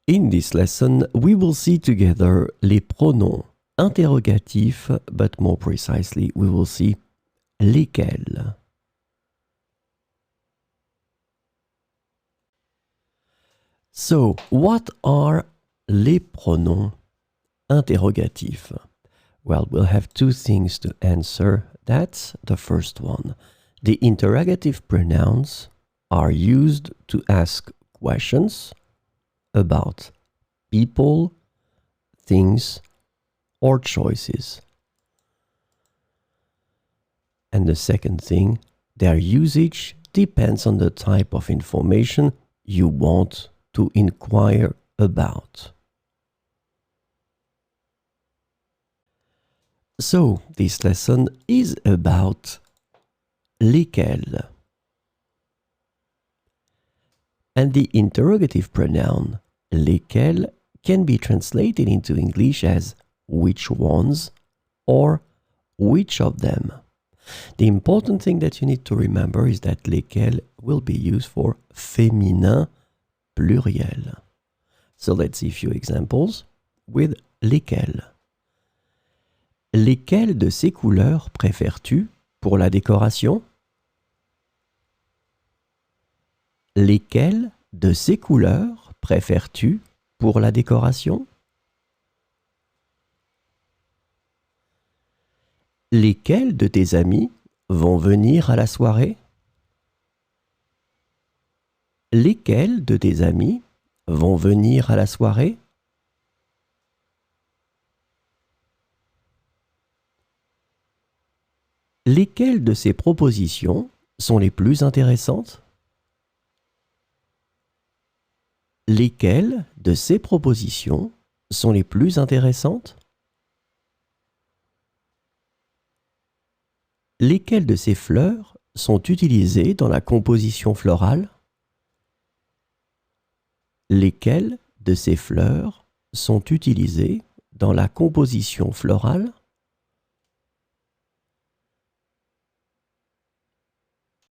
In this lesson, we will see together les pronoms interrogatifs, but more precisely, we will see lesquels. So, what are les pronoms interrogatifs? Well, we'll have two things to answer. That's the first one. The interrogative pronouns are used to ask questions about people, things, or choices. And the second thing, their usage depends on the type of information you want to inquire about. So, this lesson is about lesquels. And the interrogative pronoun lesquels can be translated into English as which ones or which of them. The important thing that you need to remember is that lesquels will be used for féminin pluriel. So let's see a few examples with lesquels. Lesquelles de ces couleurs préfères-tu pour la décoration? Lesquelles de ces couleurs préfères-tu pour la décoration? Lesquels de tes amis vont venir à la soirée? Lesquels de tes amis vont venir à la soirée? Lesquelles de ces propositions sont les plus intéressantes? Lesquelles de ces propositions sont les plus intéressantes? Lesquelles de ces fleurs sont utilisées dans la composition florale? Lesquelles de ces fleurs sont utilisées dans la composition florale?